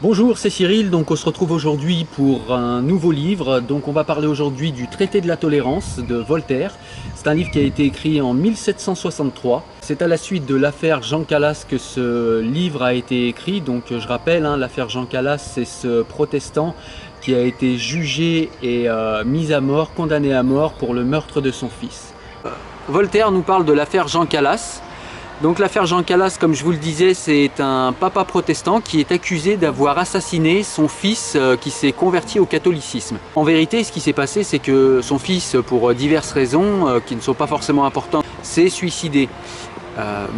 Bonjour, c'est Cyril, donc on se retrouve aujourd'hui pour un nouveau livre. Donc on va parler aujourd'hui du Traité de la tolérance de Voltaire. C'est un livre qui a été écrit en 1763. C'est à la suite de l'affaire Jean Calas que ce livre a été écrit. Donc je rappelle, l'affaire Jean Calas, c'est ce protestant qui a été jugé et mis à mort, condamné à mort pour le meurtre de son fils. Voltaire nous parle de l'affaire Jean Calas. Donc l'affaire Jean Calas, comme je vous le disais, c'est un papa protestant qui est accusé d'avoir assassiné son fils qui s'est converti au catholicisme. En vérité, ce qui s'est passé, c'est que son fils, pour diverses raisons qui ne sont pas forcément importantes, s'est suicidé.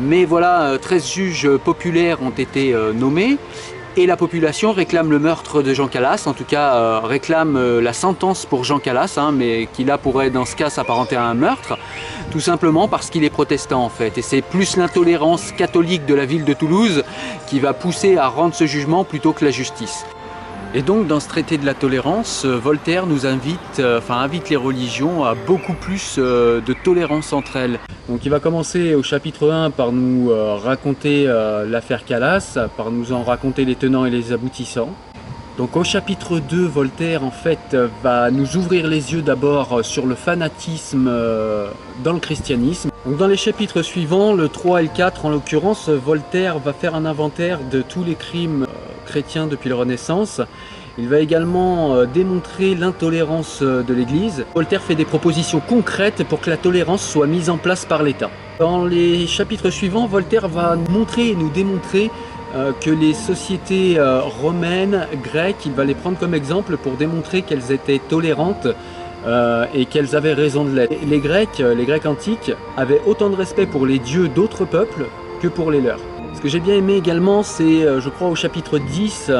Mais voilà, 13 juges populaires ont été nommés et la population réclame le meurtre de Jean Calas, en tout cas réclame la sentence pour Jean Calas, mais qui là pourrait dans ce cas s'apparenter à un meurtre, tout simplement parce qu'il est protestant en fait. Et c'est plus l'intolérance catholique de la ville de Toulouse qui va pousser à rendre ce jugement plutôt que la justice. Et donc dans ce traité de la tolérance, Voltaire nous invite les religions à beaucoup plus de tolérance entre elles. Donc il va commencer au chapitre 1 par nous raconter l'affaire Calas, par nous en raconter les tenants et les aboutissants. Donc au chapitre 2, Voltaire en fait va nous ouvrir les yeux d'abord sur le fanatisme dans le christianisme. Donc dans les chapitres suivants, le 3 et le 4 en l'occurrence, Voltaire va faire un inventaire de tous les crimes chrétiens depuis la Renaissance. Il va également démontrer l'intolérance de l'Église. Voltaire fait des propositions concrètes pour que la tolérance soit mise en place par l'État. Dans les chapitres suivants, Voltaire va nous montrer et nous démontrer que les sociétés romaines, grecques, il va les prendre comme exemple pour démontrer qu'elles étaient tolérantes et qu'elles avaient raison de l'être. Les Grecs antiques avaient autant de respect pour les dieux d'autres peuples que pour les leurs. Ce que j'ai bien aimé également, c'est, je crois au chapitre 10,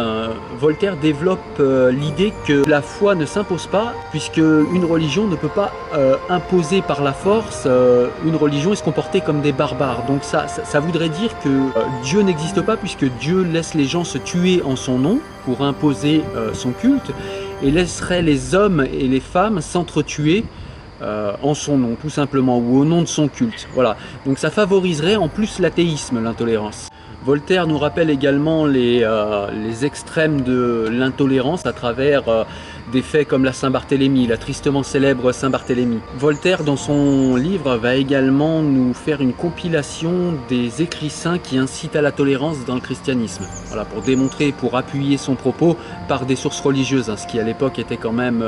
Voltaire développe l'idée que la foi ne s'impose pas, puisque une religion ne peut pas imposer par la force une religion et se comporter comme des barbares. Donc ça voudrait dire que Dieu n'existe pas, puisque Dieu laisse les gens se tuer en son nom pour imposer son culte, et laisserait les hommes et les femmes s'entretuer en son nom, tout simplement, ou au nom de son culte. Voilà. Donc ça favoriserait en plus l'athéisme, l'intolérance. Voltaire nous rappelle également les extrêmes de l'intolérance à travers des faits comme la Saint-Barthélemy, la tristement célèbre Saint-Barthélemy. Voltaire, dans son livre, va également nous faire une compilation des écrits saints qui incitent à la tolérance dans le christianisme. Voilà, pour démontrer, pour appuyer son propos par des sources religieuses, ce qui à l'époque était quand même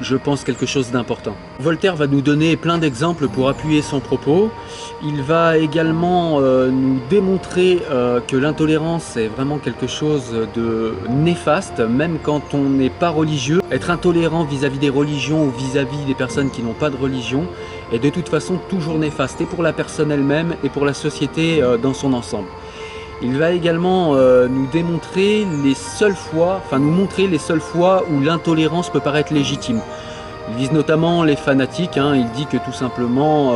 je pense quelque chose d'important. Voltaire va nous donner plein d'exemples pour appuyer son propos. Il va également nous démontrer que l'intolérance est vraiment quelque chose de néfaste, même quand on n'est pas religieux. Être intolérant vis-à-vis des religions ou vis-à-vis des personnes qui n'ont pas de religion est de toute façon toujours néfaste, et pour la personne elle-même et pour la société dans son ensemble. Il va également nous démontrer les seules fois, nous montrer les seules fois où l'intolérance peut paraître légitime. Il vise notamment les fanatiques, il dit que tout simplement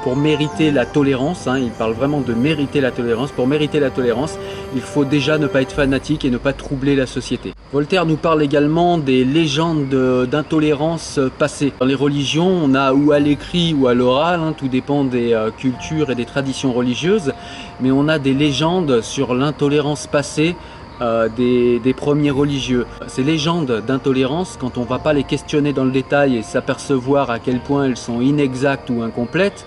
pour mériter la tolérance, il parle vraiment de mériter la tolérance, pour mériter la tolérance, il faut déjà ne pas être fanatique et ne pas troubler la société. Voltaire nous parle également des légendes d'intolérance passées. Dans les religions, on a ou à l'écrit ou à l'oral, tout dépend des cultures et des traditions religieuses, mais on a des légendes sur l'intolérance passée des premiers religieux. Ces légendes d'intolérance, quand on ne va pas les questionner dans le détail et s'apercevoir à quel point elles sont inexactes ou incomplètes,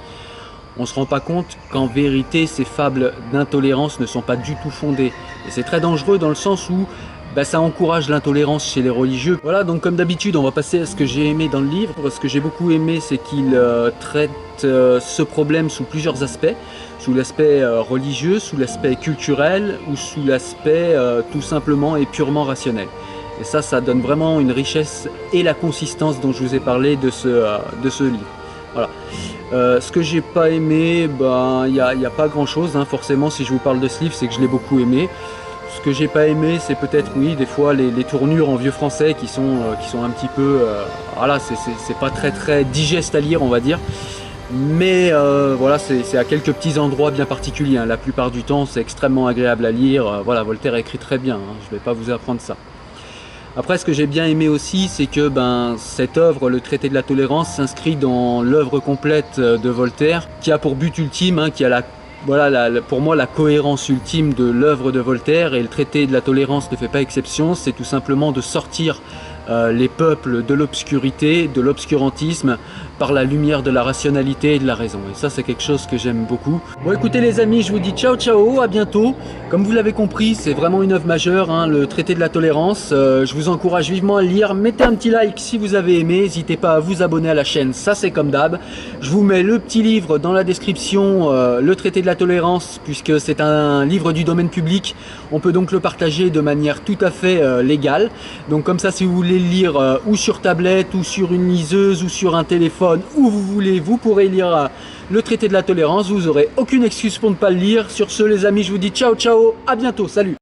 on ne se rend pas compte qu'en vérité ces fables d'intolérance ne sont pas du tout fondées. Et c'est très dangereux dans le sens où ça encourage l'intolérance chez les religieux. Voilà, donc comme d'habitude, on va passer à ce que j'ai aimé dans le livre. Ce que j'ai beaucoup aimé, c'est qu'il traite ce problème sous plusieurs aspects. Sous l'aspect religieux, sous l'aspect culturel ou sous l'aspect tout simplement et purement rationnel. Et ça donne vraiment une richesse et la consistance dont je vous ai parlé de ce livre. Voilà. Ce que j'ai pas aimé, il y a pas grand chose, forcément si je vous parle de ce livre, c'est que je l'ai beaucoup aimé. Ce que j'ai pas aimé, c'est peut-être, oui, des fois les tournures en vieux français qui sont un petit peu, voilà, c'est pas très digeste à lire, on va dire. Mais voilà, c'est à quelques petits endroits bien particuliers. La plupart du temps, c'est extrêmement agréable à lire. Voilà, Voltaire écrit très bien, je ne vais pas vous apprendre ça. Après, ce que j'ai bien aimé aussi, c'est que cette œuvre, le Traité de la tolérance, s'inscrit dans l'œuvre complète de Voltaire, qui a pour but ultime, qui a voilà, pour moi la cohérence ultime de l'œuvre de Voltaire, et le traité de la tolérance ne fait pas exception. C'est tout simplement de sortir les peuples de l'obscurité, de l'obscurantisme, par la lumière de la rationalité et de la raison. Et ça, c'est quelque chose que j'aime beaucoup. Bon, écoutez les amis, je vous dis ciao ciao, à bientôt. Comme vous l'avez compris, c'est vraiment une œuvre majeure, hein, le traité de la tolérance. Je vous encourage vivement à le lire. Mettez un petit like si vous avez aimé. N'hésitez pas à vous abonner à la chaîne, ça c'est comme d'hab. Je vous mets le petit livre dans la description, le traité de la tolérance, puisque c'est un livre du domaine public. On peut donc le partager de manière tout à fait légale. Donc comme ça, si vous voulez le lire ou sur tablette, ou sur une liseuse, ou sur un téléphone, où vous voulez, vous pourrez lire le traité de la tolérance. Vous n'aurez aucune excuse pour ne pas le lire. Sur ce les amis, je vous dis ciao ciao, à bientôt, salut.